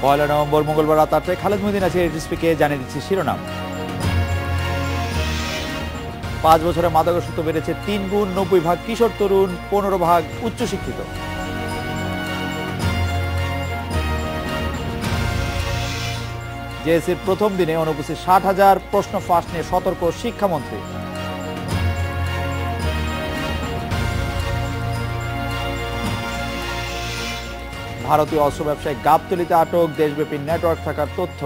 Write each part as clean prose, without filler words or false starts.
পয়লা November মঙ্গলবার রাত 8টায় খালেদ মহিউদ্দিন আছে এটিএসপিকে জানিয়ে দিচ্ছি শিরোনাম। 5 বছরে মাদকাসক্ত বেড়েছে 3 গুণ, 90% কিশোর তরুণ, 15% উচ্চশিক্ষিত। জেএসসির প্রথম দিনে অনুপস্থিত 60,000, প্রশ্ন ফাঁস নিয়ে সতর্ক শিক্ষামন্ত্রী। ভারতীয় অস্ত্র ব্যবসায়ী গাবতলীতে আটক, দেশব্যাপী নেটওয়ার্ক থাকার তথ্য।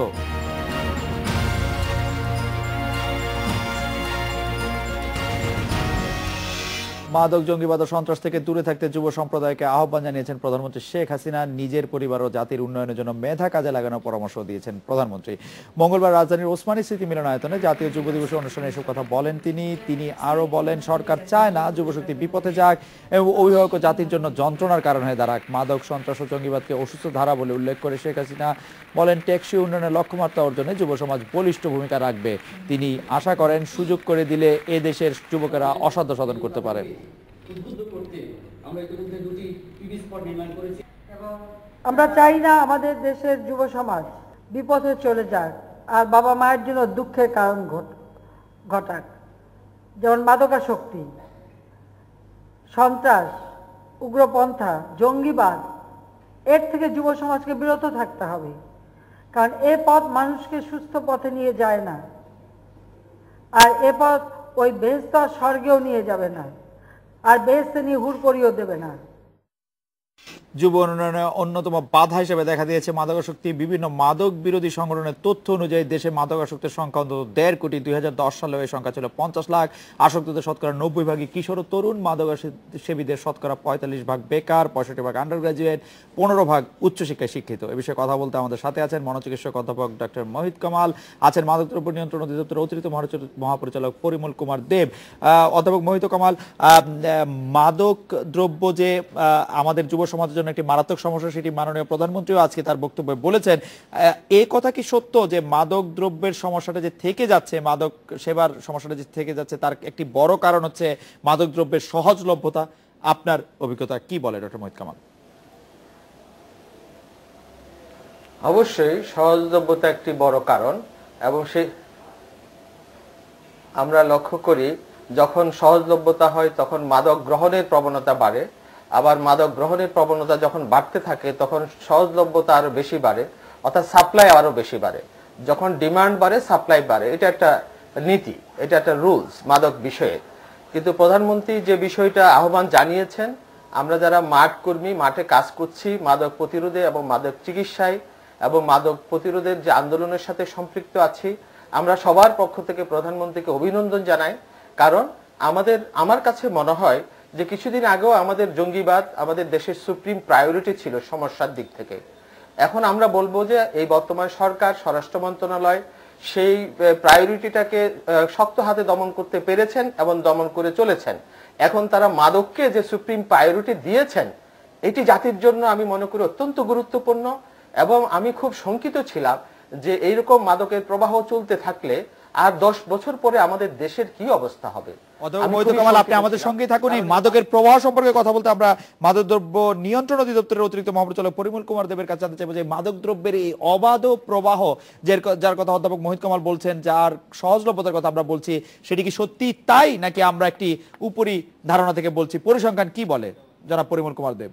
মাদক, জঙ্গিবাদ ও সন্ত্রাস থেকে দূরে থাকতে যুব সম্প্রদায়কে আহ্বান জানিয়েছেন প্রধানমন্ত্রী শেখ হাসিনা। নিজের পরিবার ও জাতির উন্নয়নের জন্য মেধা কাজে লাগানোর পরামর্শ দিয়েছেন প্রধানমন্ত্রী। মঙ্গলবার রাজধানীর ওসমানী স্মৃতি মিলনায়তনে জাতীয় যুব দিবসের অনুষ্ঠানে এসব কথা বলেন তিনি আরো বলেন, সরকার চায় না যুবশক্তি বিপথে যাক এবং অভিভাবক ও জাতির জন্য যন্ত্রণার কারণ হয়ে দাঁড়াক। মাদক, সন্ত্রাস ও জঙ্গিবাদকে অসুস্থ ধারা বলে উল্লেখ করে শেখ হাসিনা বলেন, টেকসই উন্নয়নের লক্ষ্যমাত্রা অর্জনে যুব সমাজ বলিষ্ঠ ভূমিকা রাখবে। তিনি আশা করেন, সুযোগ করে দিলে এ দেশের যুবকেরা অসাধ্য সাধন করতে পারে। আমরা চাই না আমাদের দেশের যুব সমাজ বিপথে চলে যাক আর বাবা মায়ের জন্য দুঃখের কারণ ঘটাক। যেমন মাদকাসক্তি, সন্ত্রাস, উগ্রপন্থা, জঙ্গিবাদ, এর থেকে যুব সমাজকে বিরত থাকতে হবে। কারণ এ পথ মানুষকে সুস্থ পথে নিয়ে যায় না, আর এ পথ ওই বেহেশত আর স্বর্গেও নিয়ে যাবে না, আর বেহেশতে নিয়ে হুড়কড়িও দেবে না। যুব উন্নয়নে অন্যতম বাধা হিসেবে দেখা দিয়েছে মাদকাসক্তি। বিভিন্ন মাদক বিরোধী সংগঠনের তথ্য অনুযায়ী দেশে মাদকাসক্তের সংখ্যা অন্তত 1.5 কোটি। 2010 সালে এই সংখ্যা ছিল 50 লাখ। আসক্তদের শতকরা 90% কিশোর ও তরুণ। মাদকাসেবীদের শতকরা 45% বেকার, 65% আন্ডার গ্রাজুয়েট, 15% উচ্চশিক্ষায় শিক্ষিত। এ বিষয়ে কথা বলতে আমাদের সাথে আছেন মনোচিকিৎসক অধ্যাপক ডক্টর মোহিত কামাল, আছেন মাদকদ্রব্য নিয়ন্ত্রণ অধিদপ্তরের অতিরিক্ত মহাপরিচালক পরিমল কুমার দেব। অধ্যাপক মোহিত কামাল, মাদক দ্রব্য যে আমাদের যুব সমাজের জন্য একটি মারাত্মক সমস্যা, সেটি মাননীয় প্রধানমন্ত্রীও আজকে তার বক্তব্যে বলেছেন। এই কথা কি সত্য যে মাদক দ্রব্যের সমস্যাটা যে থেকে যাচ্ছে, মাদক সেবার সমস্যাটা যে থেকে যাচ্ছে, তার একটি বড় কারণ হচ্ছে মাদক দ্রব্যের সহজলভ্যতা? আপনার অভিজ্ঞতা কি বলে ডক্টর মোহিত কামাল? অবশ্যই সহজলভ্যতা একটি বড় কারণ, এবং আমরা লক্ষ্য করি যখন সহজলভ্যতা হয় তখন মাদক গ্রহণের প্রবণতা বাড়ে, আবার মাদক গ্রহণের প্রবণতা যখন বাড়তে থাকে তখন সহজলভ্যতা আরো বেশি বাড়ে, অর্থাৎ সাপ্লাই আরো বেশি বাড়ে। যখন ডিমান্ড বাড়ে সাপ্লাই বাড়ে, এটা একটা নীতি, এটা একটা রুলস মাদক বিষয়ে। কিন্তু প্রধানমন্ত্রী যে বিষয়টা আহ্বান জানিয়েছেন, আমরা যারা মাঠ কর্মী, মাঠে কাজ করছি মাদক প্রতিরোধে এবং মাদক চিকিৎসায় এবং মাদক প্রতিরোধের যে আন্দোলনের সাথে সম্পৃক্ত আছি, আমরা সবার পক্ষ থেকে প্রধানমন্ত্রীকে অভিনন্দন জানাই। কারণ আমার কাছে মনে হয় যে কিছুদিন আগেও আমাদের জঙ্গিবাদ আমাদের দেশের সুপ্রিম প্রায়োরিটি ছিল সমস্যার দিক থেকে। এখন আমরা বলবো যে এই বর্তমান সরকার, স্বরাষ্ট্র মন্ত্রণালয় সেই প্রায়োরিটিটাকে শক্ত হাতে দমন করতে পেরেছেন এবং দমন করে চলেছেন। এখন তারা মাদককে যে সুপ্রিম প্রায়োরিটি দিয়েছেন, এটি জাতির জন্য আমি মনে করি অত্যন্ত গুরুত্বপূর্ণ। এবং আমি খুব শঙ্কিত ছিলাম যে এইরকম মাদকের প্রবাহ চলতে থাকলে আর 10 বছর পরে আমাদের দেশের কি অবস্থা হবে। আপনি আমাদের সঙ্গে থাকুন। এই মাদকের প্রবাহ সম্পর্কে কথা বলতে আমরা মাদকদ্রব্য নিয়ন্ত্রণ অধিদপ্তরের অতিরিক্ত মহাপরিচালক পরিমল কুমার দেবের কাছে জানতে চাইবো যে মাদক দ্রব্যের এই অবাধ প্রবাহ যার কথা অধ্যাপক মোহিত কামাল বলছেন, যার সহজলভ্যতার কথা আমরা বলছি, সেটি কি সত্যি তাই নাকি আমরা একটি উপরি ধারণা থেকে বলছি? পরিসংখ্যান কি বলে জনাব পরিমল কুমার দেব?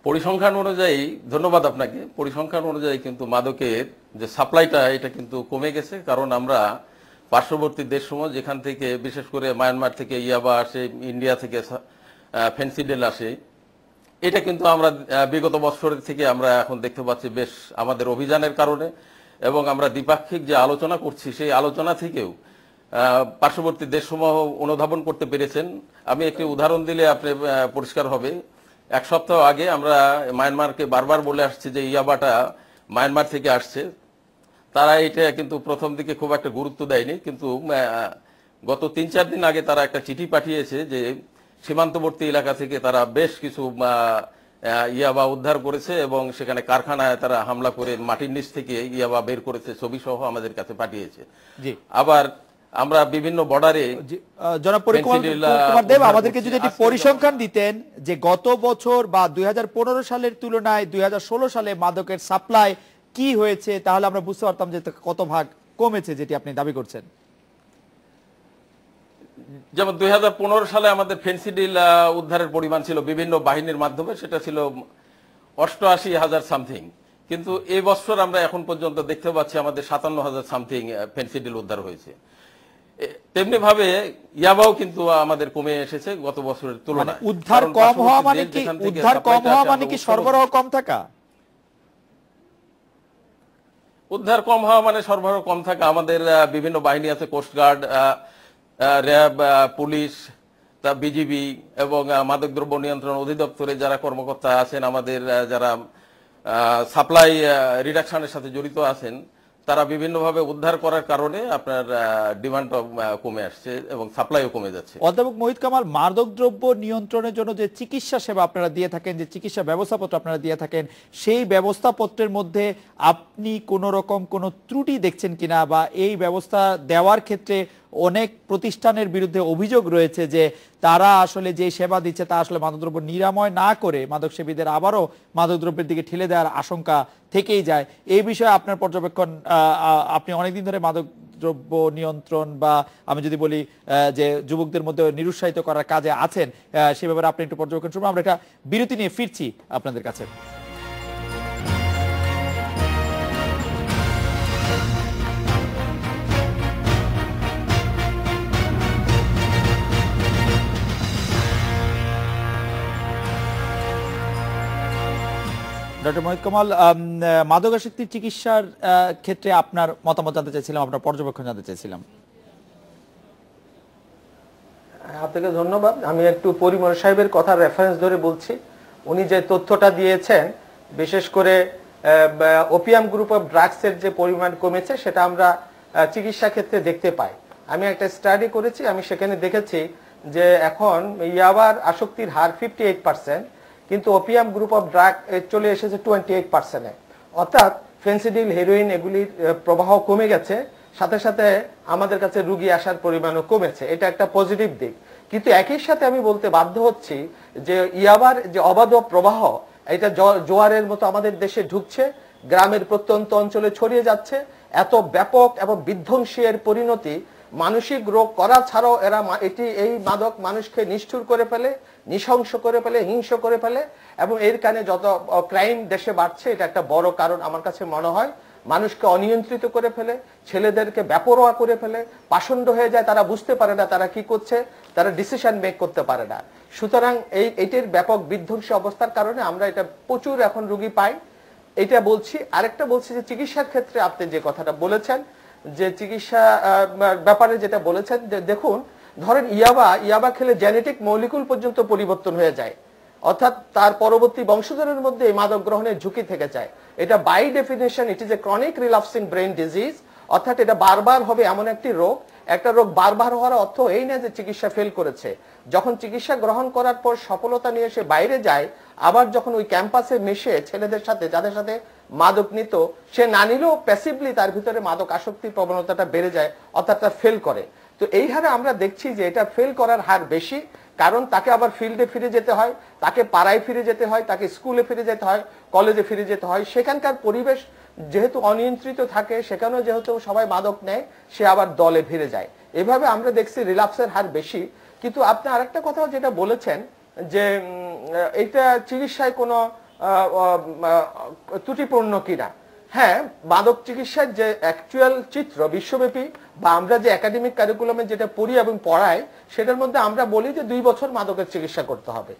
পরিসংখ্যান অনুযায়ী, ধন্যবাদ আপনাকে, পরিসংখ্যান অনুযায়ী কিন্তু মাদকের যে সাপ্লাইটা এটা কিন্তু কমে গেছে। কারণ আমরা পার্শ্ববর্তী দেশসমূহ, যেখান থেকে বিশেষ করে মায়ানমার থেকে ইয়াবা আসে, ইন্ডিয়া থেকে ফেন্সিডেল আসে, এটা কিন্তু আমরা বিগত বছরের থেকে আমরা এখন দেখতে পাচ্ছি বেশ আমাদের অভিযানের কারণে, এবং আমরা দ্বিপাক্ষিক যে আলোচনা করছি সেই আলোচনা থেকেও পার্শ্ববর্তী দেশসমূহ অনুধাবন করতে পেরেছেন। আমি একটি উদাহরণ দিলে আপনি পরিষ্কার হবে। 1 সপ্তাহ আগে আমরা মায়ানমারকে বারবার বলে আসছি যে ইয়াবাটা মায়ানমার থেকে আসছে। তারা এটা কিন্তু প্রথম দিকে খুব একটা গুরুত্ব দেয়নি, কিন্তু গত 3-4 দিন আগে তারা একটা চিঠি পাঠিয়েছে যে সীমান্তবর্তী এলাকা থেকে তারা বেশ কিছু ইয়াবা উদ্ধার করেছে এবং সেখানে কারখানায় তারা হামলা করে মাটির নিচ থেকে ইয়াবা বের করেছে, ছবি সহ আমাদের কাছে পাঠিয়েছে। আবার আমরা বিভিন্ন বর্ডারে জনাব কুমার দেব আমাদেরকে যদি একটি পরিসংখ্যান দিতেন যে গত বছর বা 2015 সালের তুলনায় 2016 সালে মাদকের সাপ্লাই কি হয়েছে, তাহলে আমরা বুঝতে পারতাম যে কত ভাগ কমেছে যেটি আপনি দাবি করছেন। যেমন 2015 সালে আমাদের ফেন্সিডিল উদ্ধারের পরিমাণ ছিল বিভিন্ন বাহিনীর মাধ্যমে, সেটা ছিল 88,000 সামথিং, কিন্তু এই বছর আমরা এখন পর্যন্ত দেখতে পাচ্ছি আমাদের 57,000 সামথিং ফেন্সিডিল উদ্ধার হয়েছে। তেমনি ভাবে ইয়াবাও কিন্তু আমাদের কমে এসেছে গত বছরের তুলনায়। উদ্ধার কম হওয়া মানে কি সরবরাহ কম থাকা? উদ্ধার কম হওয়া মানে সরবরাহ কম থাকা। আমাদের বিভিন্ন বাহিনী আছে, কোস্টগার্ড, র্যাব, পুলিশ, বিজিবি এবং মাদকদ্রব্য নিয়ন্ত্রণ অধিদপ্তরে যারা কর্মকর্তা আছেন, আমাদের যারা সাপ্লাই রিডাকশনের সাথে জড়িত আছেন, তারা বিভিন্নভাবে উদ্ধার করার কারণে আপনার ডিমান্ড কমে আসছে এবং সাপ্লাইও কমে যাচ্ছে। অধ্যাপক মোহিত কামাল, মাদকদ্রব্য নিয়ন্ত্রণের জন্য যে চিকিৎসা সেবা আপনারা দিয়ে থাকেন, যে চিকিৎসা ব্যবস্থাপত্র আপনারা দিয়ে থাকেন, সেই ব্যবস্থাপত্রের মধ্যে আপনি কোনো রকম কোনো ত্রুটি দেখছেন কিনা, বা এই ব্যবস্থা দেওয়ার ক্ষেত্রে অনেক প্রতিষ্ঠানের বিরুদ্ধে অভিযোগ রয়েছে যে তারা আসলে যে সেবা দিচ্ছে তা আসলে মাদকদ্রব্য নিরাময় না করে মাদক সেবীদের আবারও মাদকদ্রব্যের দিকে ঠেলে দেওয়ার আশঙ্কা থেকেই যায়। এই বিষয়ে আপনার পর্যবেক্ষণ, আপনি অনেকদিন ধরে মাদকদ্রব্য নিয়ন্ত্রণ বা আমি যদি বলি যে যুবকদের মধ্যে নিরুৎসাহিত করার কাজে আছেন, সে ব্যাপারে আপনি একটু পর্যবেক্ষণ শুনবো। আমরা একটা বিরতি নিয়ে ফিরছি আপনাদের কাছে। ডক্টর মোহিত কামাল, মাদকাসক্তির চিকিৎসার ক্ষেত্রে আপনার মতামত জানতে চাইছিলাম, আপনার পর্যবেক্ষণ জানতে চাইছিলাম। আপনাকে ধন্যবাদ। আমি একটু পরিমল সাহেবের কথা রেফারেন্স ধরে বলছি। উনি যে তথ্যটা দিয়েছেন, বিশেষ করে ওপিয়াম গ্রুপ অফ ড্রাগসের যে পরিমাণ কমেছে সেটা আমরা চিকিৎসা ক্ষেত্রে দেখতে পাই। আমি একটা স্টাডি করেছি, আমি সেখানে দেখেছি যে এখন ইয়াবার আসক্তির হার 58%, কিন্তু ওপিয়াম গ্রুপ অফ ড্রাগ চলে এসেছে 28%-এ। অর্থাৎ ফেন্সিডিল, হেরোইন এগুলির প্রবাহ কমে গেছে, সাথে সাথে আমাদের কাছে রুগী আসার পরিমাণও কমেছে। এটা একটা পজিটিভ দিক। কিন্তু একই সাথে আমি বলতে বাধ্য হচ্ছি যে ইয়াবার যে অবাধ প্রবাহ, এটা জোয়ারের মতো আমাদের দেশে ঢুকছে, গ্রামের প্রত্যন্ত অঞ্চলে ছড়িয়ে যাচ্ছে। এত ব্যাপক এবং বিধ্বংসী এর পরিণতি, মানসিক রোগ করা ছাড়াও এরা এই মাদক মানুষকে নিষ্ঠুর করে ফেলে, নৃশংস করে ফেলে, হিংস্র করে ফেলে, এবং এর কারণে যত ক্রাইম দেশে বাড়ছে এটা একটা বড় কারণ আমার কাছে মনে হয়। মানুষকে অনিয়ন্ত্রিত করে ফেলে, ছেলেদেরকে বেপরোয়া করে ফেলে, পাষণ্ড হয়ে যায়, তারা বুঝতে পারে না তারা কি করছে, তারা ডিসিশন মেক করতে পারে না। সুতরাং এইটির ব্যাপক বিধ্বংসী অবস্থার কারণে আমরা এটা প্রচুর এখন রুগী পাই, এটা বলছি। আরেকটা বলছি যে চিকিৎসার ক্ষেত্রে আপনি যে কথাটা বলেছেন, যে চিকিৎসা ব্যাপারে যেটা বলেছেন, যে দেখুন, ধরেন ইয়াবা খেলে জেনেটিক মলিকুল পর্যন্ত পরিবর্তন হয়ে যায়, অর্থাৎ তার পরবর্তী বংশধরের মধ্যে এই মাদক গ্রহণের ঝুঁকি থেকে যায়। এটা by definition it is a chronic relapsing brain disease, অর্থাৎ এটা বারবার হবে এমন একটি রোগ। একটা রোগ বারবার হওয়ার অর্থ এই না যে চিকিৎসা ফেল করেছে। যখন চিকিৎসা গ্রহণ করার পর সফলতা নিয়ে সে বাইরে যায়, আবার যখন ওই ক্যাম্পাসে মিশে ছেলেদের সাথে, যাদের সাথে মাদক নিত, সে না নিলেও প্যাসিভলি তার ভিতরে মাদক আসক্তির প্রবণতাটা বেড়ে যায়, অর্থাৎ তা ফেল করে। তো এই হারে আমরা দেখছি যে এটা ফেল করার হার বেশি, কারণ তাকে আবার ফিল্ডে ফিরে যেতে হয়, তাকে পাড়ায় ফিরে যেতে হয়, তাকে স্কুলে ফিরে যেতে হয়, কলেজে ফিরে যেতে হয়। সেখানকার পরিবেশ যেহেতু অনিয়ন্ত্রিত থাকে, সেখানেও যেহেতু সবাই মাদক নেয়, সে আবার দলে ফিরে যায়। এভাবে আমরা দেখছি রিলাপসের হার বেশি। কিন্তু আপনি আরেকটা কথা যেটা বলেছেন যে এটা চিকিৎসায় কোনো ত্রুটিপূর্ণ কিনা, হ্যাঁ, মাদক চিকিৎসার যে অ্যাকচুয়াল চিত্র বিশ্বব্যাপী, বা আমরা যে একাডেমিক কারিকুলামে যেটা পড়ি এবং পড়াই, সেটার মধ্যে আমরা বলি যে 2 বছর মাদকের চিকিৎসা করতে হবে।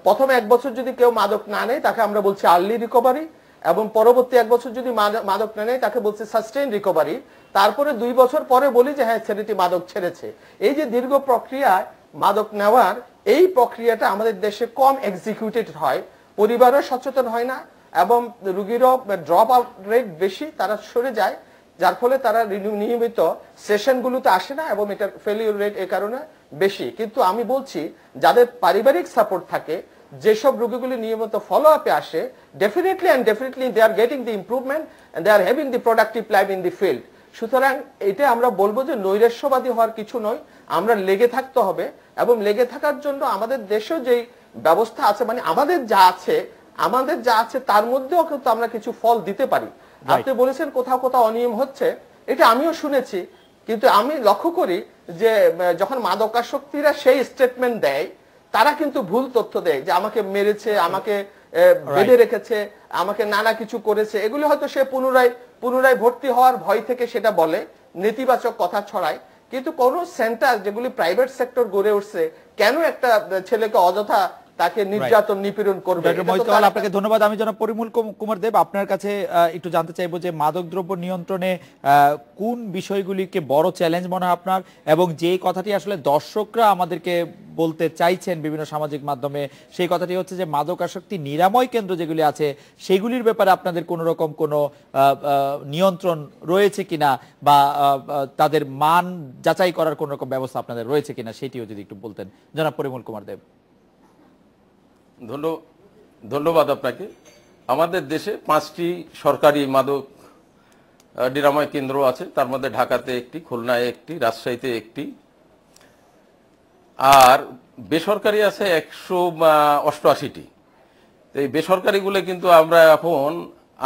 প্রথমে 1 বছর যদি কেউ মাদক না নেয় তাকে আমরা বলছি আর্লি রিকভারি, এবং পরবর্তী 1 বছর যদি মাদক না নেয় তাকে বলছি সাস্টেইন রিকভারি। তারপরে 2 বছর পরে বলি যে হ্যাঁ, ছেলেটি মাদক ছেড়েছে। এই যে দীর্ঘ প্রক্রিয়ায় মাদক নেওয়ার, এই প্রক্রিয়াটা আমাদের দেশে কম এক্সিকিউটেড হয়, পরিবারও সচেতন হয় না, এবং রুগীরও ড্রপ আউট রেট বেশি, তারা সরে যায়, যার ফলে তারা নিয়মিত সেশনগুলোতে আসে না, এবং এটার ফেলিউর রেট এ কারণে বেশি। কিন্তু আমি বলছি, যাদের পারিবারিক সাপোর্ট থাকে, যেসব রোগীগুলি নিয়মিত ফলো আপে আসে, definitely they are getting the improvement, and they are having the productive life in the field. সুতরাং এটা আমরা বলবো যে নৈরাশ্যবাদী হওয়ার কিছু নয়, আমরা লেগে থাকতে হবে এবং লেগে থাকার জন্য আমাদের দেশেও যেই ব্যবস্থা আছে, মানে আমাদের যা আছে তার মধ্যেও কিন্তু আমরা কিছু ফল দিতে পারি। আপনি বলেছেন কোথাও কোথাও অনিয়ম হচ্ছে, এটা আমিও শুনেছি, কিন্তু আমি লক্ষ্য করি যে যখন মাদকাসক্তিরা সেই স্টেটমেন্ট দেয় তারা কিন্তু ভুল তথ্য দেয় যে আমাকে মেরেছে, আমাকে বেঁধে রেখেছে, আমাকে নানা কিছু করেছে। এগুলি হয়তো সে পুনরায় ভর্তি হওয়ার ভয় থেকে সেটা বলে, নেতিবাচক কথা ছড়ায়। কিন্তু কোন সেন্টার যেগুলি প্রাইভেট সেক্টর গড়ে উঠছে, কেন একটা ছেলেকে অযথা তাকে নির্যাতন নিপীড়ন করবে? আপনাকে ধন্যবাদ। আমি জনাব পরিমল কুমার দেব আপনার কাছে একটু জানতে চাইবো যে মাদকদ্রব্য নিয়ন্ত্রণে কোন বিষয়গুলিকে বড় চ্যালেঞ্জ মনে হয় আপনার, এবং যে কথাটি আসলে দর্শকরা আমাদেরকে বলতে চাইছেন বিভিন্ন সামাজিক মাধ্যমে, সেই কথাটি হচ্ছে যে মাদকাসক্তি নিরাময় কেন্দ্র যেগুলি আছে সেগুলির ব্যাপারে আপনাদের কোন রকম কোনো নিয়ন্ত্রণ রয়েছে কিনা, বা তাদের মান যাচাই করার কোন রকম ব্যবস্থা আপনাদের রয়েছে কিনা, সেটিও যদি একটু বলতেন জনাব পরিমল কুমার দেব। ধন্যবাদ আপনাকে। আমাদের দেশে 5টি সরকারি মাদক নিরাময় কেন্দ্র আছে, তার মধ্যে ঢাকাতে একটি, খুলনায় একটি, রাজশাহীতে একটি, আর বেসরকারি আছে 188টি। এই বেসরকারিগুলো কিন্তু আমরা এখন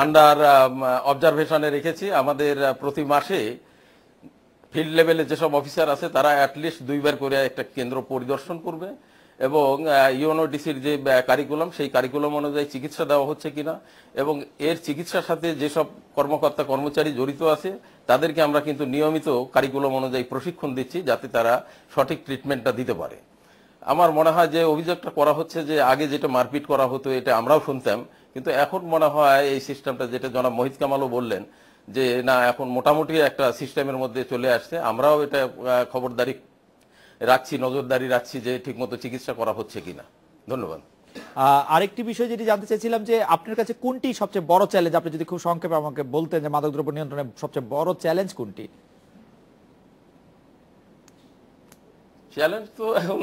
আন্ডার অবজারভেশনে রেখেছি। আমাদের প্রতি মাসে ফিল্ড লেভেলে যেসব অফিসার আছে তারা অ্যাটলিস্ট 2বার করে একটা কেন্দ্র পরিদর্শন করবে, এবং ইউএনওডিসির যে কারিকুলাম, সেই কারিকুলাম অনুযায়ী চিকিৎসা দেওয়া হচ্ছে কিনা, এবং এর চিকিৎসার সাথে যেসব কর্মকর্তা কর্মচারী জড়িত আছে তাদেরকে আমরা কিন্তু নিয়মিত কারিকুলাম অনুযায়ী প্রশিক্ষণ দিচ্ছি, যাতে তারা সঠিক ট্রিটমেন্টটা দিতে পারে। আমার মনে হয় যে অভিযোগটা করা হচ্ছে যে আগে যেটা মারপিট করা হতো এটা আমরাও শুনতাম, কিন্তু এখন মনে হয় এই সিস্টেমটা, যেটা জনাব মোহিত কামালও বললেন যে না, এখন মোটামুটি একটা সিস্টেমের মধ্যে চলে আসছে। আমরাও এটা খবরদারি রাখছি, নজরদারি রাখছি যে ঠিকমতো চিকিৎসা করা হচ্ছে কিনা। ধন্যবাদ। আরেকটি বিষয় যেটি জানতে চাইছিলাম যে আপনার কাছে কোনটি সবচেয়ে বড় চ্যালেঞ্জ, আপনি যদি খুব সংক্ষেপে আমাকে বলতেন যে মাদকদ্রব্য নিয়ন্ত্রণে সবচেয়ে বড় চ্যালেঞ্জ কোনটি? চ্যালেঞ্জ তো এখন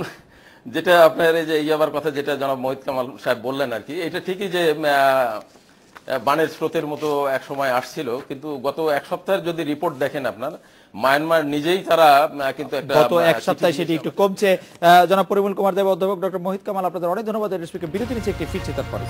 যেটা আপনার এই যে ইয়াবার কথা যেটা জনাব মোহিত কামাল সাহেব বললেন আর কি, এটা ঠিকই যে বানের স্রোতের মতো এক সময় আসছিল, কিন্তু গত এক সপ্তাহের যদি রিপোর্ট দেখেন আপনার, মায়ানমার নিজেই তারা কিন্তু গত এক সপ্তাহে সেটি একটু কমছে। জনাব পরিমল কুমার দেব, অধ্যাপক ডক্টর মোহিত কামাল, আপনাদের অনেক ধন্যবাদ। বিরতি নিচ্ছে, একটি ফিরছি তারপরে।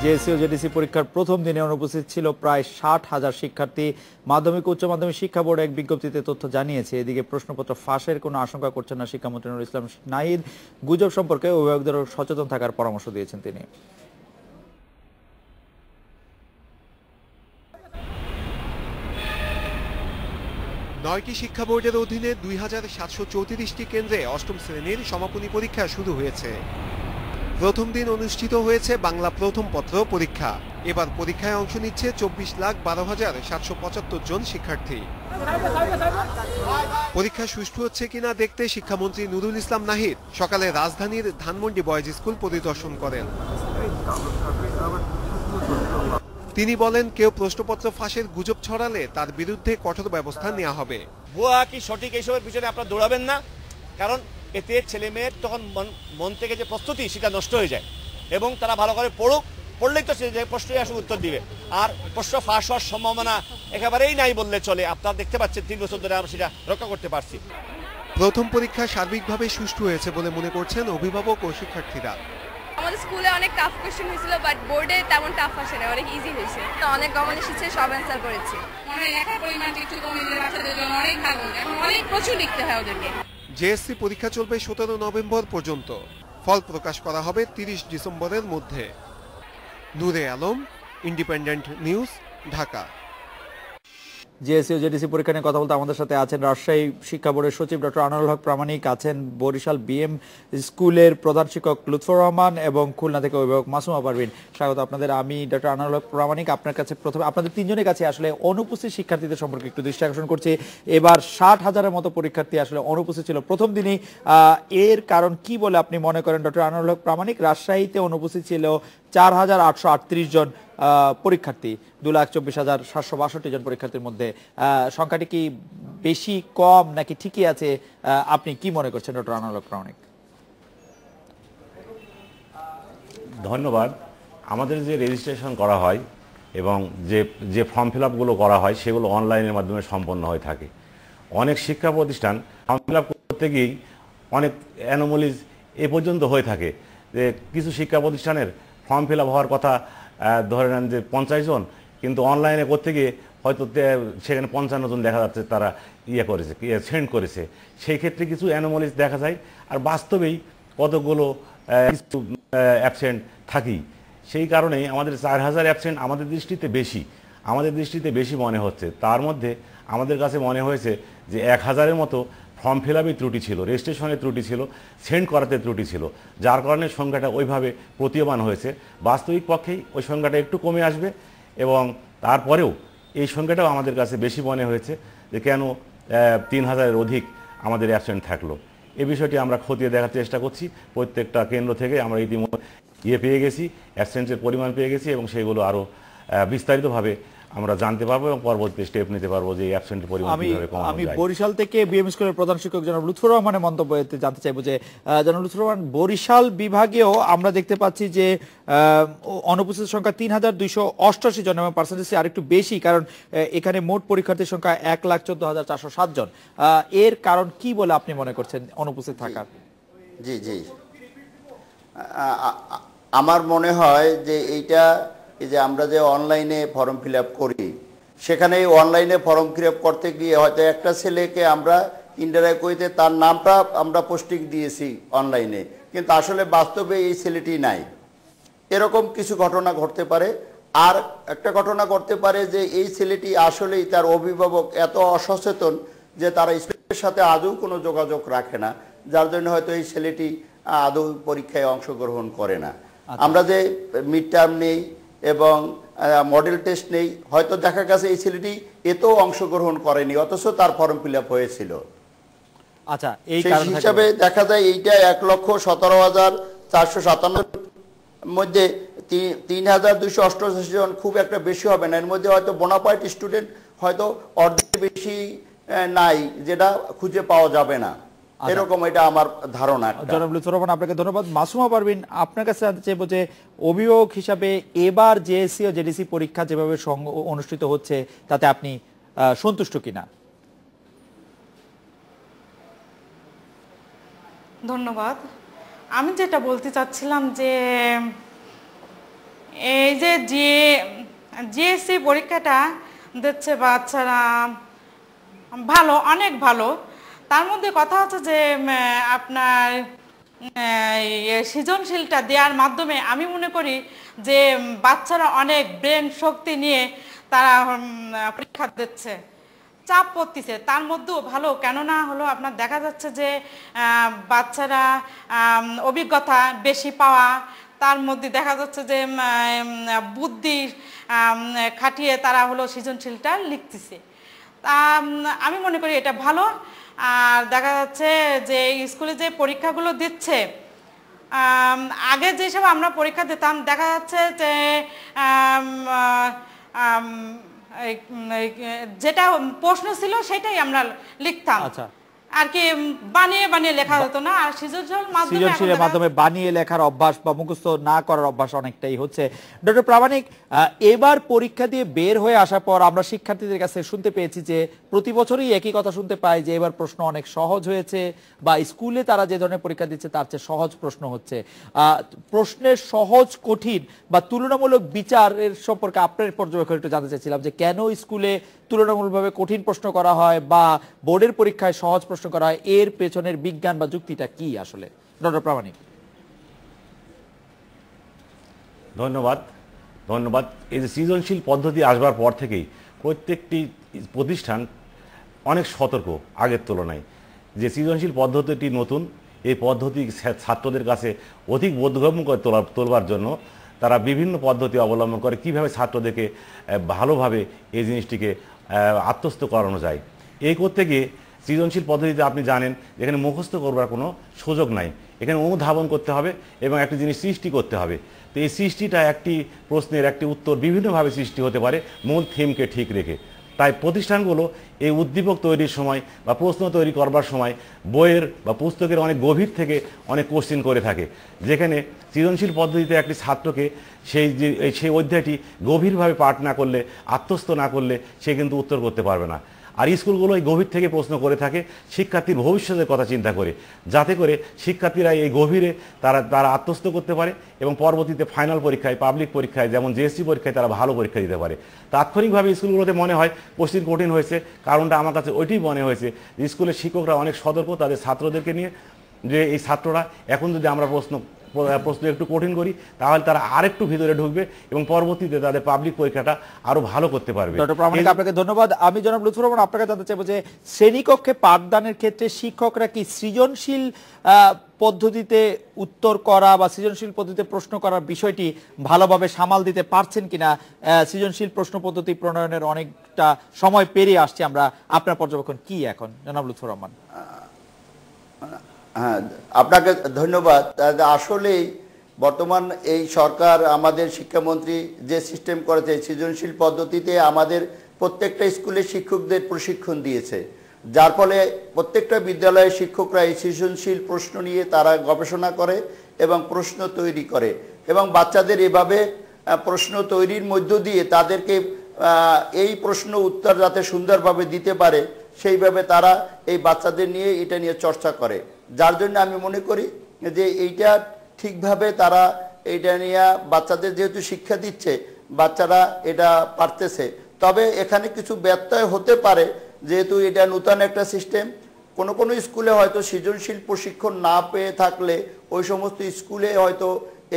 জেএসসি ও জেডিসি পরীক্ষার প্রথম দিনে অনুপস্থিত ছিল প্রায় 60,000 শিক্ষার্থী। মাধ্যমিক উচ্চ মাধ্যমিক শিক্ষা বোর্ড এক বিজ্ঞপ্তিতে তথ্য জানিয়েছে। এদিকে প্রশ্নপত্র ফাঁসের কোনো আশঙ্কা করছেন না শিক্ষামন্ত্রী নুরুল ইসলাম নাহিদ। গুজব সম্পর্কে অভিভাবকদের সচেতন থাকার পরামর্শ দিয়েছেন তিনি। 9টি শিক্ষা বোর্ডের অধীনে 2734টি কেন্দ্রে অষ্টম শ্রেণীর সমাপনী পরীক্ষা শুরু হয়েছে। প্রথম দিন অনুষ্ঠিত হয়েছে বাংলা প্রথম পত্র পরীক্ষা। এবার পরীক্ষায় অংশ নিচ্ছে 24,12,775 জন শিক্ষার্থী। পরীক্ষা সুষ্ঠু হচ্ছে কিনা দেখতে শিক্ষামন্ত্রী নুরুল ইসলাম নাহিদ সকালে রাজধানীর ধানমন্ডি বয়েজ স্কুল পরিদর্শন করেন। তিনি বলেন, কেউ প্রশ্নপত্র ফাঁসের গুজব ছড়ালে তার বিরুদ্ধে কঠোর ব্যবস্থা নেওয়া হবে। ভুয়া কি সঠিক এইসবের পিছনে আপনারা দৌড়াবেন না, কারণ এতে ছেলে মেয়ের তখন মন থেকে যে প্রস্তুতি সেটা নষ্ট হয়ে যায়, এবং তারা ভালো করে পড়লেই তো সে প্রশ্নই আসলে উত্তর দিবে। আর প্রশ্ন ফাঁস হওয়ার সম্ভাবনা একেবারেই নাই বললে চলে। আপনারা দেখতে পাচ্ছেন 3 বছর ধরে আমরা সেটা রক্ষা করতে পারছি। প্রথম পরীক্ষা সার্বিকভাবে সুষ্ঠু হয়েছে বলে মনে করছেন অভিভাবক ও শিক্ষার্থীরা। আমাদের স্কুলে অনেক টাফ কোশ্চেন হয়েছিল, বাট বোর্ডে তেমন টাফ আসে না, অনেক ইজি হয়েছে। অনেক কমন এসেছে, সব অ্যান্সার করেছি। মনে হয় লেখার পরিমাণটা একটু কমে দিলে বাচ্চাদের জন্য অনেক ভালো, এখন অনেক প্রচুর লিখতে হয় ওদেরকে। জেএসসি পরীক্ষা চলবে 17 নভেম্বর পর্যন্ত। ফল প্রকাশ করা হবে 30 ডিসেম্বরের মধ্যে। Nure Alam, Independent News, Dhaka. JSC ও জেডিসি পরীক্ষা নিয়ে কথা বলতে আমাদের সাথে আছেন রাজশাহী শিক্ষা বোর্ডের সচিব ডক্টর আনোয়ারুল হক প্রামাণিক, আছেন বরিশাল বিএম স্কুলের প্রধান শিক্ষক লুৎফর রহমান, এবং খুলনা থেকে অভিভাবক মাসুমা পারভিন। স্বাগত আপনাদের। আমি ডক্টর আনোয়ারুল হক প্রামাণিক, আপনার কাছে প্রথমে আপনাদের তিনজনের কাছে আসলে অনুপস্থিত শিক্ষার্থীদের সম্পর্কে একটু দৃষ্টি আকর্ষণ করছি। এবার 60,000-এর মতো পরীক্ষার্থী আসলে অনুপস্থিত ছিল প্রথম দিনই। এর কারণ কি বলে আপনি মনে করেন ডক্টর আনোয়ারুল হক প্রামাণিক? রাজশাহীতে অনুপস্থিত ছিল 4,838 জন পরীক্ষার্থী, 2,24,762 জন পরীক্ষার্থীর মধ্যে। সংখ্যাটি কি বেশি, কম নাকি ঠিকই আছে? আপনি কি মনে করছেন ডক্টর আনোয়ারুল প্রামাণিক? ধন্যবাদ। আমাদের যে রেজিস্ট্রেশন করা হয় এবং যে ফর্ম ফিল আপগুলো করা হয় সেগুলো অনলাইনের মাধ্যমে সম্পন্ন হয়ে থাকে। অনেক শিক্ষা প্রতিষ্ঠান ফর্ম ফিল আপ করতে গিয়েই অনেক অ্যানোমালিজ এ পর্যন্ত হয়ে থাকে যে কিছু শিক্ষা প্রতিষ্ঠানের ফর্ম ফিল আপ হওয়ার কথা ধরে নেন যে 50 জন, কিন্তু অনলাইনে করতে গিয়ে হয়তো সেখানে 55 জন দেখা যাচ্ছে তারা সেন্ড করেছে। সেই ক্ষেত্রে কিছু অ্যানোমালিজ দেখা যায়, আর বাস্তবেই কতগুলো অ্যাবসেন্ট থাকি। সেই কারণেই আমাদের 4000 অ্যাবসেন্ট আমাদের দৃষ্টিতে বেশি মনে হচ্ছে। তার মধ্যে আমাদের কাছে মনে হয়েছে যে 1000-এর মতো ফর্ম ফিল আপে ত্রুটি ছিল, রেজিস্ট্রেশনের ত্রুটি ছিল, সেন্ড করাতে ত্রুটি ছিল, যার কারণে সংখ্যাটা ওইভাবে প্রতীয়মান হয়েছে। বাস্তবিক পক্ষেই ওই সংখ্যাটা একটু কমে আসবে, এবং তারপরেও এই সংখ্যাটাও আমাদের কাছে বেশি মনে হয়েছে যে কেন 3000-এর অধিক আমাদের অ্যাবসেন্ট থাকলো। এই বিষয়টি আমরা খতিয়ে দেখার চেষ্টা করছি। প্রত্যেকটা কেন্দ্র থেকে আমরা ইতিমধ্যে পেয়ে গেছি, অ্যাবসেন্টের পরিমাণ পেয়ে গেছি, এবং সেগুলো আরও বিস্তারিতভাবে আমরা জানতে পারবো এবং পরবর্তী স্টেপ নিতে পারবো যে অ্যাবসেন্টের পরিমাণ কিভাবে কমানো যায়। আমি বরিশাল থেকে বিএম স্কুলের প্রধান শিক্ষক জনাব লুৎফর রহমানের মন্তব্য জানতে চাইবো যে জনাব লুৎফর রহমান, বরিশাল বিভাগেও আমরা দেখতে পাচ্ছি যে অনুপস্থিত সংখ্যা 3288 জন এবং পার্সেন্টেজ আরেকটু বেশি, কারণ এখানে মোট পরীক্ষার্থীর সংখ্যা 1,14,407 জন। এর কারণ কি বলে আপনি মনে করছেন অনুপস্থিত থাকার? জি জি, আমার মনে হয় যে এইটা এই যে আমরা যে অনলাইনে ফর্ম ফিল আপ করি, সেখানে অনলাইনে ফর্ম ফিল আপ করতে গিয়ে হয়তো একটা ছেলেকে আমরা ইনডাইরেক্ট কইতে তার নামটা আমরা পোস্টিং দিয়েছি অনলাইনে, কিন্তু আসলে বাস্তবে এই ছেলেটি নাই। এরকম কিছু ঘটনা ঘটতে পারে। আর একটা ঘটনা ঘটতে পারে যে এই ছেলেটি আসলেই তার অভিভাবক এত অসচেতন যে তারা স্কুলের সাথে আদৌ কোনো যোগাযোগ রাখে না, যার জন্য হয়তো এই ছেলেটি আদৌ পরীক্ষায় অংশগ্রহণ করে না। আমরা যে মিড টার্ম নেই এবং মডেল টেস্ট নেই, হয়তো দেখা গেছে এই ছেলেটি এতেও অংশগ্রহণ করেনি, অথচ তার ফর্ম ফিল আপ হয়েছিল। আচ্ছা, এই হিসাবে দেখা যায় এইটা 1,17,457 মধ্যে 3,288 জন খুব একটা বেশি হবে না। এর মধ্যে হয়তো বোনাফাইড স্টুডেন্ট হয়তো অর্ধেক বেশি নাই, যেটা খুঁজে পাওয়া যাবে না, এরকম এটা আমার ধারণা। জনাব লুৎফর রহমান, আপনাকে ধন্যবাদ। মাসুমা পারভিন, আপনার কাছে জানতে চাইবো যে অভিভাবক হিসাবে এবার জেএসসি ও জেডিসি পরীক্ষা যেভাবে অনুষ্ঠিত হচ্ছে তাতে আপনি সন্তুষ্ট কিনা? ধন্যবাদ। আমি যেটা বলতে চাচ্ছিলাম যে এই যে জিএসসি পরীক্ষাটা দিচ্ছে বাচ্চারা, ভালো, অনেক ভালো। তার মধ্যে কথা হচ্ছে যে আপনার সৃজনশীলটা দেওয়ার মাধ্যমে আমি মনে করি যে বাচ্চারা অনেক ব্রেন শক্তি নিয়ে তারা পরীক্ষা দিচ্ছে, চাপ পড়তেছে। তার মধ্যেও ভালো, কেননা হলো আপনার দেখা যাচ্ছে যে বাচ্চারা অভিজ্ঞতা বেশি পাওয়া, তার মধ্যে দেখা যাচ্ছে যে বুদ্ধি খাটিয়ে তারা হলো সৃজনশীলটা লিখতেছে। তা আমি মনে করি এটা ভালো। আর দেখা যাচ্ছে যে স্কুলে যে পরীক্ষাগুলো দিচ্ছে, আগে যেসব আমরা পরীক্ষা দিতাম দেখা যাচ্ছে যে যেটা প্রশ্ন ছিল সেটাই আমরা লিখতাম, আর কি বানিয়ে বানিয়ে লেখা হতো না। আর সৃজনশীলের মাধ্যমে বানিয়ে লেখার অভ্যাস বা মুখস্থ না করার অভ্যাস অনেকটাই হচ্ছে। ডক্টর প্রামাণিক, এবার পরীক্ষা দিয়ে বের হয়ে আসার পর আমরা শিক্ষার্থীদের কাছে শুনতে পেয়েছি যে প্রতি বছরই একই কথা শুনতে পাই যে এবার প্রশ্ন অনেক সহজ হয়েছে, বা স্কুলে তারা যে ধরনের পরীক্ষা দিচ্ছে তার চেয়ে সহজ প্রশ্ন হচ্ছে। প্রশ্নের সহজ কঠিন বা তুলনামূলক বিচারের সম্পর্কে আপনার পর্যবেক্ষণ একটু জানতে চাইছিলাম যে কেন স্কুলে তুলনামূলকভাবে কঠিন প্রশ্ন করা হয় বা বোর্ডের পরীক্ষায় সহজ প্রশ্ন করা হয়, এর পেছনের বিজ্ঞান বা যুক্তিটা কি আসলে? ডক্টর প্রামাণিক। ধন্যবাদ। এই যে সৃজনশীল পদ্ধতি আসবার পর থেকেই প্রত্যেকটি প্রতিষ্ঠান অনেক সতর্ক আগের তুলনায়। যে সৃজনশীল পদ্ধতিটি নতুন, এই পদ্ধতি ছাত্রদের কাছে অধিক বোধগম্য করে তোলবার জন্য তারা বিভিন্ন পদ্ধতি অবলম্বন করে কিভাবে ছাত্রদেরকে ভালোভাবে এই জিনিসটিকে আত্মস্থ করানো যায়। এই করতে গিয়ে সৃজনশীল পদ্ধতিতে আপনি জানেন এখানে মুখস্থ করবার কোনো সুযোগ নাই, এখানে অনুধাবন করতে হবে এবং একটি জিনিস সৃষ্টি করতে হবে। তো এই সৃষ্টিটা একটি প্রশ্নের একটি উত্তর বিভিন্নভাবে সৃষ্টি হতে পারে মূল থিমকে ঠিক রেখে। তাই প্রতিষ্ঠানগুলো এই উদ্দীপক তৈরির সময় বা প্রশ্ন তৈরি করবার সময় বইয়ের বা পুস্তকের অনেক গভীর থেকে অনেক কোশ্চেন করে থাকে, যেখানে সৃজনশীল পদ্ধতিতে একটি ছাত্রকে সেই অধ্যায়টি গভীরভাবে পাঠ না করলে, আত্মস্থ না করলে সে কিন্তু উত্তর করতে পারবে না। আর স্কুলগুলো এই গভীর থেকে প্রশ্ন করে থাকে শিক্ষার্থীর ভবিষ্যতের কথা চিন্তা করে, যাতে করে শিক্ষার্থীরা এই গভীরে তারা আত্মস্থ করতে পারে এবং পরবর্তীতে ফাইনাল পরীক্ষায়, পাবলিক পরীক্ষায়, যেমন জিএসসি পরীক্ষায় তারা ভালো পরীক্ষা দিতে পারে। তাৎক্ষণিকভাবে স্কুলগুলোতে মনে হয় কোশ্চেন কঠিন হয়েছে, কারণটা আমার কাছে ওইটাই মনে হয়েছে যে স্কুলের শিক্ষকরা অনেক সতর্ক তাদের ছাত্রদেরকে নিয়ে, যে এই ছাত্ররা এখন যদি আমরা প্রশ্ন একটু কঠিন করি তাহলে তারা আরেকটু ভিতরে ঢুকবে এবং পরবর্তীতে তাদের পাবলিক পরীক্ষাটা আরো ভালো করতে পারবে। ডক্টর প্রামাণিক, আপনাকে ধন্যবাদ। আমি জনাব লুৎফর রহমান আপনাকে জানতে চাইবো যে শ্রেণীকক্ষে পাঠদানের ক্ষেত্রে শিক্ষকরা কি সৃজনশীল পদ্ধতিতে উত্তর করা বা সৃজনশীল পদ্ধতিতে প্রশ্ন করার বিষয়টি ভালোভাবে সামাল দিতে পারছেন কিনা? সৃজনশীল প্রশ্ন পদ্ধতি প্রণয়নের অনেকটা সময় পেরিয়ে আসছে আমরা, আপনার পর্যবেক্ষণ কি এখন জনাব লুৎফর রহমান? হ্যাঁ, আপনাকে ধন্যবাদ। আসলেই বর্তমান এই সরকার, আমাদের শিক্ষামন্ত্রী যে সিস্টেম করেছে সৃজনশীল পদ্ধতিতে আমাদের প্রত্যেকটা স্কুলে শিক্ষকদের প্রশিক্ষণ দিয়েছে, যার ফলে প্রত্যেকটা বিদ্যালয়ের শিক্ষকরা এই সৃজনশীল প্রশ্ন নিয়ে তারা গবেষণা করে এবং প্রশ্ন তৈরি করে এবং বাচ্চাদের এভাবে প্রশ্ন তৈরির মধ্য দিয়ে তাদেরকে এই প্রশ্ন উত্তর যাতে সুন্দরভাবে দিতে পারে সেইভাবে তারা এই বাচ্চাদের নিয়ে এটা নিয়ে চর্চা করে, যার জন্য আমি মনে করি যে এইটা ঠিকভাবে তারা এইটা নিয়ে বাচ্চাদের যেহেতু শিক্ষা দিচ্ছে, বাচ্চারা এটা পারতেছে। তবে এখানে কিছু ব্যত্যয় হতে পারে, যেহেতু এটা নতুন একটা সিস্টেম। কোনো কোনো স্কুলে হয়তো সৃজনশীল প্রশিক্ষণ না পেয়ে থাকলে ওই সমস্ত স্কুলে হয়তো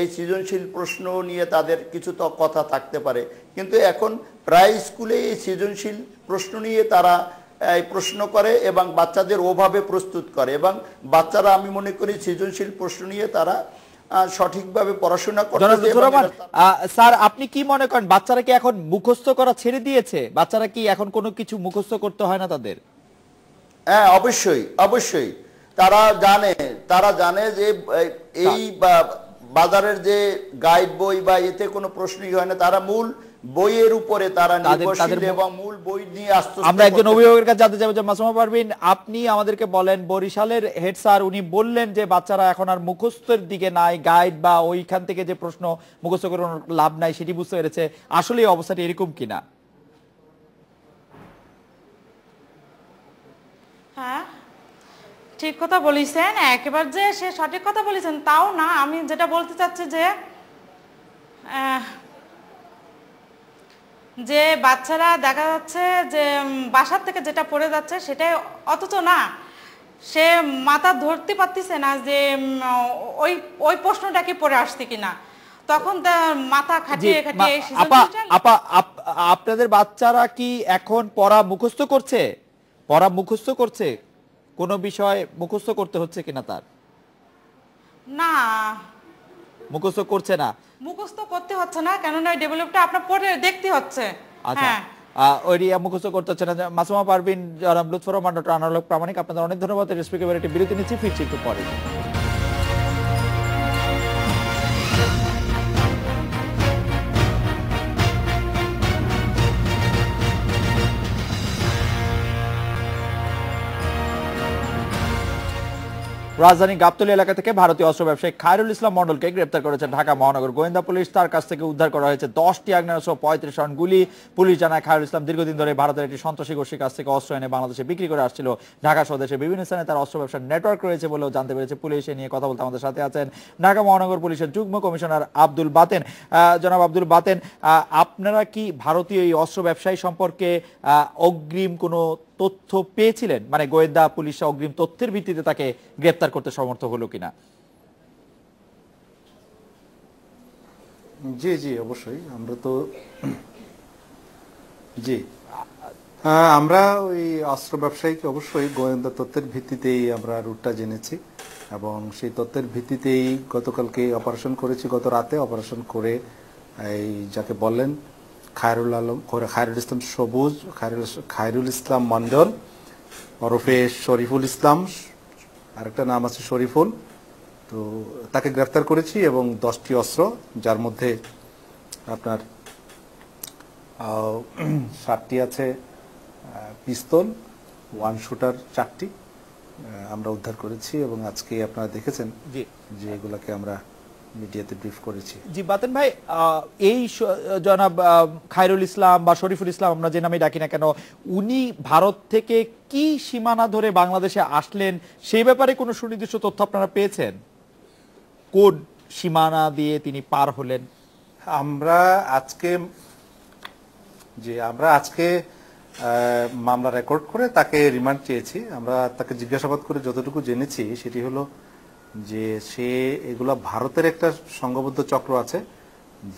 এই সৃজনশীল প্রশ্ন নিয়ে তাদের কিছু তো কথা থাকতে পারে, কিন্তু এখন প্রায় স্কুলে এই সৃজনশীল প্রশ্ন নিয়ে তারা প্রশ্ন করে এবং বাচ্চাদের ওভাবে প্রস্তুত করে এবং বাচ্চারা আমি মনে করি সৃজনশীল প্রশ্ন নিয়ে তারা সঠিকভাবে পড়াশোনা করে। স্যার, আপনি কি মনে করেন বাচ্চারা কি এখন মুখস্থ করা ছেড়ে দিয়েছে? বাচ্চারা কি এখন কোনো কিছু মুখস্থ করতে হয় না তাদের? হ্যাঁ, অবশ্যই অবশ্যই তারা জানে যে এই বাজারের যে গাইড বই বা এতে কোনো প্রশ্নই হয় না, তারা মূল বইয়ের উপরে তারা নির্ভরশীল এবং মূল বই নিয়ে আসতে। আমরা একজন অভিভাবকের কাছে জানতে চাইবো যে মাসুমা পারভিন, আপনি আমাদেরকে বলেন, বরিশালের হেড স্যার উনি বললেন যে বাচ্চারা এখন আর মুখস্থের দিকে নাই, গাইড বা ওইখান থেকে যে প্রশ্ন মুখস্থ করে লাভ নাই সেটি বুঝতে পেরেছে। আসলে এই অবস্থাটি এরকম কিনা? হ্যাঁ, ঠিক কথা বলেছেন, একেবারে যে সে সঠিক কথা বলেছেন তাও না। আমি যেটা বলতে চাচ্ছি যে বাচ্চারা দেখা যাচ্ছে যে বাসার থেকে যেটা পড়ে যাচ্ছে সেটাই, অথচ না সে মাথা ধরতে পারতেছে না যে ওই প্রশ্নটা কি পড়ে আসছে কিনা, তখন তার মাথা খাটিয়ে খাটিয়ে। আপনাদের বাচ্চারা কি এখন পড়া মুখস্থ করছে? কোনো বিষয় মুখস্থ করতে হচ্ছে কিনা? তার না, মুখস্থ করছে না, মুখস্থ করতে হচ্ছে না, কেননা ডেভেলপটা আপনার পরে দেখতে হচ্ছে। আচ্ছা, ওইটা মুখস্থ করতে হচ্ছে না। মাসুমা পারভিন, জনাব লুৎফর রহমান, ডক্টর আনোয়ার হক প্রামাণিক, আপনাদের অনেক ধন্যবাদ। স্পিকার একটি বিরতি নিচ্ছি, ফিরছি একটু পরে। রাজধানী গাবতলী এলাকা থেকে ভারতীয় অস্ত্র ব্যবসায়ী খায়রুল ইসলাম মন্ডলকে গ্রেপ্তার করেছে ঢাকা মহানগর গোয়েন্দা পুলিশ। তার কাছ থেকে উদ্ধার করা হয়েছে 10টি আগ্নেয়াস্ত্র, 35 রাউন্ড গুলি। পুলিশ জানায় খায়রুল ইসলাম দীর্ঘদিন ধরে ভারতের একটি সন্ত্রাসী গোষ্ঠীর কাছ থেকে অস্ত্র এনে বাংলাদেশে বিক্রি করে আসছিল। ঢাকা সহ দেশের বিভিন্ন স্থানে তার অস্ত্র ব্যবসার নেটওয়ার্ক রয়েছে বলেও জানতে পেরেছে পুলিশ। এ নিয়ে কথা বলতে আমাদের সাথে আছেন ঢাকা মহানগর পুলিশের যুগ্ম কমিশনার আব্দুল বাতেন। জনাব আব্দুল বাতেন, আপনারা কি ভারতীয় এই অস্ত্র ব্যবসায়ী সম্পর্কে অগ্রিম কোনো তথ্য পেয়েছিলেন? মানে গোয়েন্দা পুলিশ অগ্রিম তথ্যের ভিত্তিতে তাকে গ্রেফতার করতে সমর্থ হলো কিনা? জি জি, অবশ্যই। আমরা ওই অস্ত্র ব্যবসায়ীকে অবশ্যই গোয়েন্দা তথ্যের ভিত্তিতেই আমরা রুটটা জেনেছি এবং সেই তথ্যের ভিত্তিতেই গতকালকে অপারেশন করেছি। গত রাতে অপারেশন করে এই যাকে বললেন খায়রুল ইসলাম সবুজ, খায়রুল ইসলাম মন্ডল ওরফে শরীফুল ইসলাম, আরেকটা নাম আছে শরীফুল, তো তাকে গ্রেফতার করেছি এবং 10টি অস্ত্র, যার মধ্যে আপনার 7টি আছে পিস্তল, ওয়ান শুটার 4টি আমরা উদ্ধার করেছি এবং আজকে আপনারা দেখেছেন যে এগুলাকে আমরা মিডিয়াতে ব্রিফ করেছি। জি বাতেন ভাই, এই জনাব খায়রুল ইসলাম বা শরীফুল ইসলাম আমরা যে নামে ডাকি না কেন, উনি ভারত থেকে কি সীমানা ধরে বাংলাদেশে আসলেন সেই ব্যাপারে কোনো সুনির্দিষ্ট তথ্য আপনারা পেয়েছেন? কোন সীমানা দিয়ে তিনি পার হলেন? আমরা আজকে মামলা রেকর্ড করে তাকে রিমান্ড চেয়েছি। আমরা তাকে জিজ্ঞাসাবাদ করে যতটুকু জেনেছি সেটি হলো যে সে এগুলা ভারতের একটা সংঘবদ্ধ চক্র আছে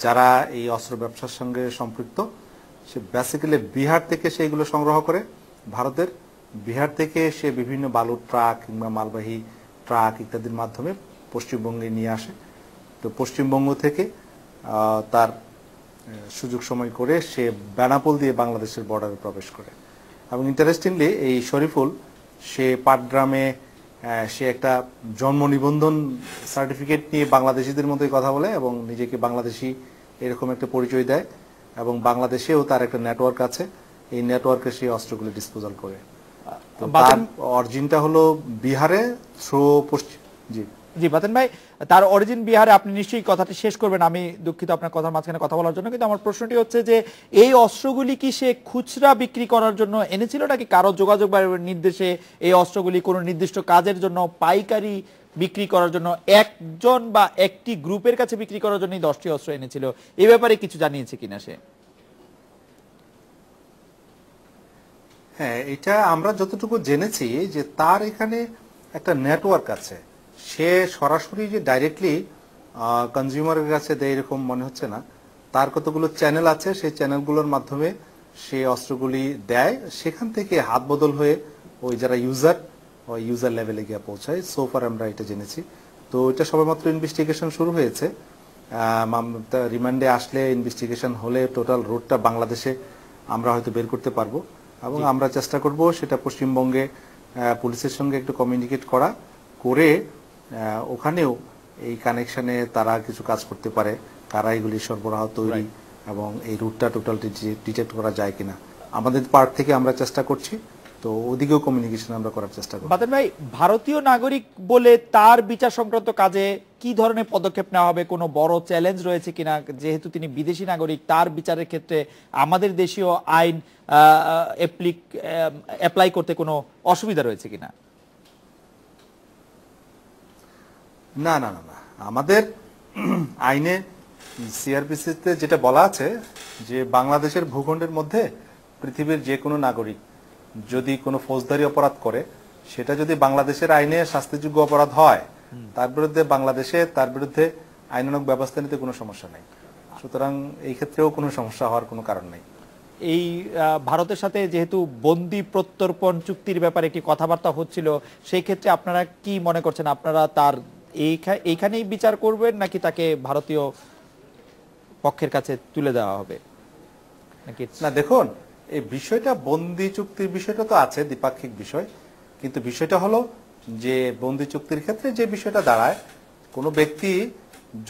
যারা এই অস্ত্র ব্যবসার সঙ্গে সম্পৃক্ত। সে বেসিক্যালি বিহার থেকে সে এগুলো সংগ্রহ করে, ভারতের বিহার থেকে সে বিভিন্ন বালুর ট্রাক কিংবা মালবাহী ট্রাক ইত্যাদির মাধ্যমে পশ্চিমবঙ্গে নিয়ে আসে। তো পশ্চিমবঙ্গ থেকে তার সুযোগ সময় করে সে বেনাপোল দিয়ে বাংলাদেশের বর্ডারে প্রবেশ করে। এবং ইন্টারেস্টিংলি এই শরীফুল সে পাটগ্রামে সে একটা জন্ম নিবন্ধন সার্টিফিকেট নিয়ে বাংলাদেশিদের মতোই কথা বলে এবং নিজেকে বাংলাদেশি এরকম একটা পরিচয় দেয় এবং বাংলাদেশেও তার একটা নেটওয়ার্ক আছে, এই নেটওয়ার্কে সে অস্ত্রগুলো ডিসপোজাল করে। তার অরিজিনটা হলো বিহারে থ্রু পশ্চিম। জি বাতেন ভাই, তার অরিজিন বিহারে, আপনি নিশ্চয়ই কথাটি শেষ করবেন, আমি দুঃখিত আপনার কথার মাঝখানে কথা বলার জন্য, কিন্তু আমার প্রশ্নটি হচ্ছে যে এই অস্ত্রগুলি কি সে খুচরা বিক্রি করার জন্য এনেছিল নাকি কারো যোগাযোগ বা নির্দেশে এই অস্ত্রগুলি কোনো নির্দিষ্ট কাজের জন্য পাইকারি বিক্রি করার জন্য একজন বা একটি গ্রুপের কাছে বিক্রি করার জন্য 10টি অস্ত্র এনেছিল? এই ব্যাপারে কিছু জানিয়েছে কিনা সে? হ্যাঁ, এটা আমরা যতটুকু জেনেছি যে তার এখানে একটা নেটওয়ার্ক আছে। সে সরাসরি যে ডাইরেক্টলি কনজিউমারের কাছে দেয় এরকম মনে হচ্ছে না। তার কতগুলো চ্যানেল আছে, সেই চ্যানেলগুলোর মাধ্যমে সে অস্ত্রগুলি দেয়, সেখান থেকে হাত বদল হয়ে ওই যারা ইউজার লেভেলে গিয়ে পৌঁছায়। সোফার আমরা এটা জেনেছি। তো এটা সবেমাত্র ইনভেস্টিগেশন শুরু হয়েছে। রিমান্ডে আসলে ইনভেস্টিগেশন হলে টোটাল রুটটা বাংলাদেশে আমরা হয়তো বের করতে পারবো এবং আমরা চেষ্টা করব সেটা পশ্চিমবঙ্গে পুলিশের সঙ্গে একটু কমিউনিকেট করে ওখানেও এই কানেকশনে তারা কিছু কাজ করতে পারে, কারা এগুলি সরবরাহ তৈরি এবং এই রুটটা টোটাল ডিটেক্ট করা যায় কিনা আমাদের পার্ট থেকে আমরা চেষ্টা করছি। তো ওদিকেও কমিউনিকেশন আমরা করার চেষ্টা করব। বাতেন ভাই, ভারতীয় নাগরিক বলে তার বিচার সংক্রান্ত কাজে কি ধরনের পদক্ষেপ নেওয়া হবে? কোনো বড় চ্যালেঞ্জ রয়েছে কিনা? যেহেতু তিনি বিদেশি নাগরিক, তার বিচারের ক্ষেত্রে আমাদের দেশীয় আইন অ্যাপ্লাই করতে কোনো অসুবিধা রয়েছে কিনা? না না না না, আমাদের আইনে সিআরপিসিতে যেটা বলা আছে যে বাংলাদেশের ভূখণ্ডের মধ্যে পৃথিবীর যে কোনো নাগরিক যদি কোনো ফৌজদারি অপরাধ করে, সেটা যদি বাংলাদেশের আইনে শাস্তিযোগ্য অপরাধ হয়, তার বিরুদ্ধে আইনানুগ ব্যবস্থা নিতে কোনো সমস্যা নেই। সুতরাং এই ক্ষেত্রেও কোনো সমস্যা হওয়ার কোনো কারণ নেই। এই ভারতের সাথে যেহেতু বন্দি প্রত্যর্পণ চুক্তির ব্যাপারে একটি কথাবার্তা হচ্ছিল, সেই ক্ষেত্রে আপনারা কি মনে করছেন? আপনারা তার এইখানেই বিচার করবেন নাকি তাকে ভারতীয় পক্ষের কাছে তুলে দেওয়া হবে নাকি? না, দেখুন, এই বিষয়টা বন্দি চুক্তির বিষয়টা তো আছে, দ্বিপাক্ষিক বিষয়, কিন্তু বিষয়টা হলো যে বন্দি চুক্তির ক্ষেত্রে যে বিষয়টা দাঁড়ায়, কোনো ব্যক্তি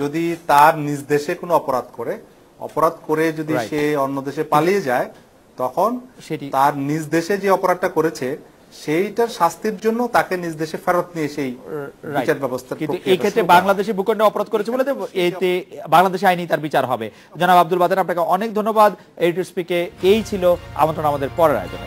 যদি তার নিজ দেশে কোনো অপরাধ করে যদি সে অন্য দেশে পালিয়ে যায়, তখন তার নিজ দেশে যে অপরাধটা করেছে সেইটার শাস্তির জন্য তাকে নিজ দেশে ফেরত নিয়ে সেই বিচার ব্যবস্থা। কিন্তু এই ক্ষেত্রে বাংলাদেশে ভূখণ্ডে অপরাধ করেছে বলে এতে বাংলাদেশে আইনি তার বিচার হবে। জনাব আব্দুল বাতেন, আপনাকে অনেক ধন্যবাদ। এডিটর স্পিকে এই ছিল আমন্ত্রণ আমাদের পরের আয়োজনে।